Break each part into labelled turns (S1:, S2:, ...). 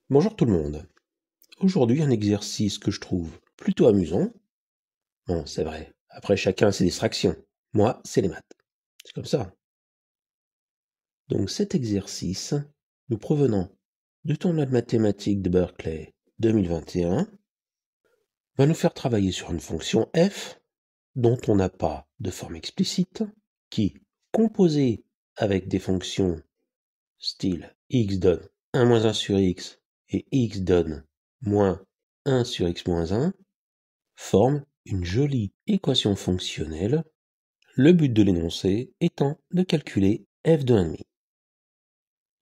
S1: Bonjour tout le monde. Aujourd'hui, un exercice que je trouve plutôt amusant. Bon, c'est vrai, après chacun a ses distractions. Moi, c'est les maths. C'est comme ça. Donc cet exercice, nous provenant du tournoi de mathématiques de Berkeley 2021, va nous faire travailler sur une fonction f dont on n'a pas de forme explicite, qui, composée avec des fonctions style x donne 1 moins 1 sur x et x donne moins 1 sur x moins 1, forme une jolie équation fonctionnelle, le but de l'énoncé étant de calculer f de 1,5.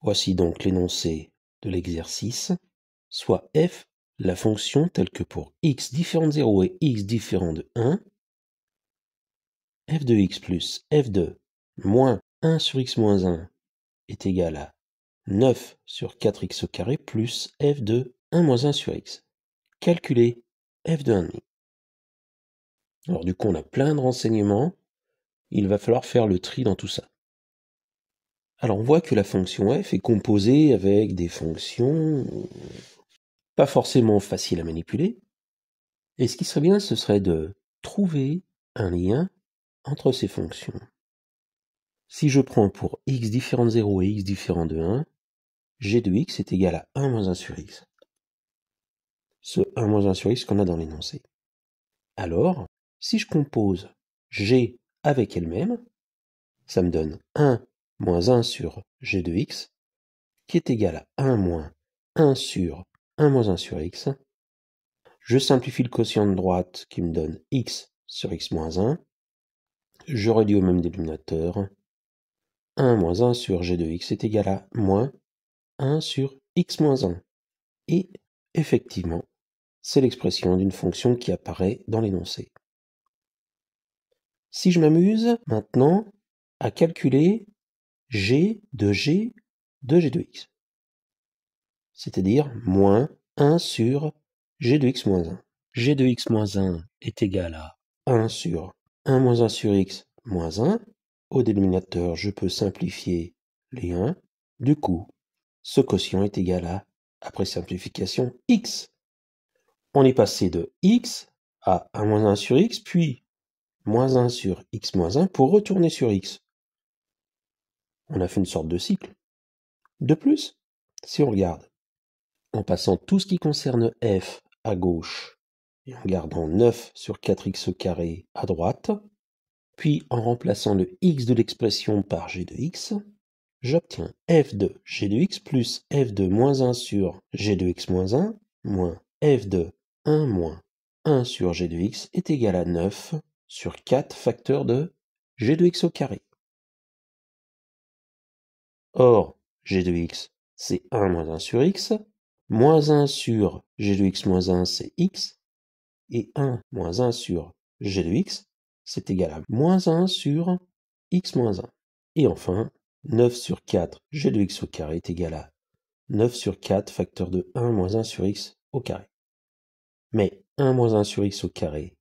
S1: Voici donc l'énoncé de l'exercice, soit f, la fonction telle que pour x différent de 0 et x différent de 1, f de x plus f de moins 1 sur x moins 1 est égal à 9 sur 4x au carré plus f de 1 moins 1 sur x. Calculer f de 1,5. Alors du coup, on a plein de renseignements. Il va falloir faire le tri dans tout ça. Alors on voit que la fonction f est composée avec des fonctions pas forcément faciles à manipuler. Et ce qui serait bien, ce serait de trouver un lien entre ces fonctions. Si je prends pour x différent de 0 et x différent de 1, g de x est égal à 1 moins 1 sur x. Ce 1 moins 1 sur x qu'on a dans l'énoncé. Alors, si je compose g avec elle-même, ça me donne 1 moins 1 sur g de x, qui est égal à 1 moins 1 sur 1 moins 1 sur x. Je simplifie le quotient de droite qui me donne x sur x moins 1. Je réduis au même dénominateur. 1 moins 1 sur g de x est égal à moins 1 sur x moins 1. Et effectivement, c'est l'expression d'une fonction qui apparaît dans l'énoncé. Si je m'amuse maintenant à calculer g de x, c'est-à-dire moins 1 sur g de x moins 1. g de x moins 1 est égal à 1 sur 1 moins 1 sur x moins 1. Au dénominateur, je peux simplifier les 1. Du coup, ce quotient est égal à, après simplification, x. On est passé de x à 1 moins 1 sur x, puis moins 1 sur x moins 1 pour retourner sur x. On a fait une sorte de cycle. De plus, si on regarde, en passant tout ce qui concerne f à gauche et en gardant 9 sur 4x au carré à droite, puis en remplaçant le x de l'expression par g de x, j'obtiens f de g de x plus f de moins 1 sur g de x moins 1 moins f de 1 moins 1 sur g de x est égal à 9 sur 4 facteur de g de x au carré. Or, g de x, c'est 1 moins 1 sur x, moins 1 sur g de x moins 1, c'est x, et 1 moins 1 sur g de x, c'est égal à moins 1 sur x moins 1. Et enfin, 9 sur 4 g de x au carré est égal à 9 sur 4 facteur de 1 moins 1 sur x au carré. Mais 1 moins 1 sur x au carré,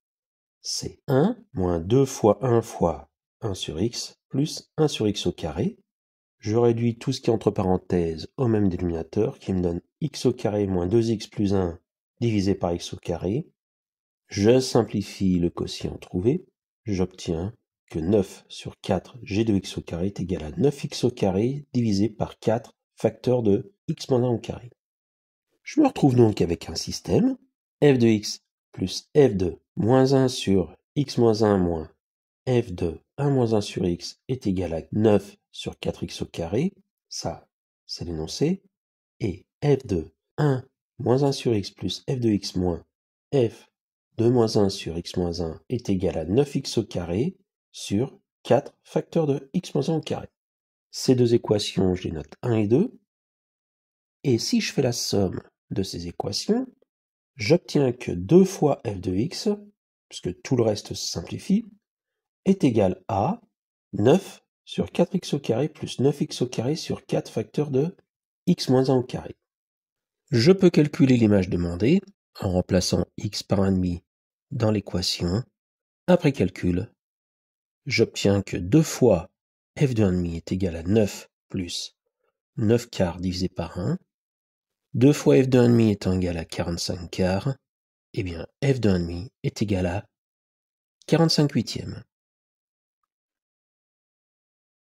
S1: c'est 1 moins 2 fois 1 fois 1 sur x plus 1 sur x au carré. Je réduis tout ce qui est entre parenthèses au même dénominateur qui me donne x au carré moins 2x plus 1 divisé par x au carré. Je simplifie le quotient trouvé. J'obtiens que 9 sur 4 g de x au carré est égal à 9x au carré divisé par 4 facteur de x moins 1 au carré. Je me retrouve donc avec un système f de x plus f de moins 1 sur x moins 1 moins f de 1 moins 1 sur x est égal à 9 sur 4x au carré, ça c'est l'énoncé, et f de 1 moins 1 sur x plus f de x moins f de moins 1 sur x moins 1 est égal à 9x au carré sur 4 facteur de x moins 1 au carré. Ces deux équations, je les note 1 et 2, et si je fais la somme de ces équations, j'obtiens que 2 fois f de x, puisque tout le reste se simplifie, est égal à 9 sur 4x au carré plus 9x au carré sur 4 facteur de x moins 1 au carré. Je peux calculer l'image demandée en remplaçant x par 1,5 dans l'équation. Après calcul, j'obtiens que 2 fois f de 1,5 est égal à 9 plus 9 quarts divisé par 1. 2 fois f de 1,5 étant égal à 45 quarts, eh bien f de 1,5 est égal à 45 huitièmes.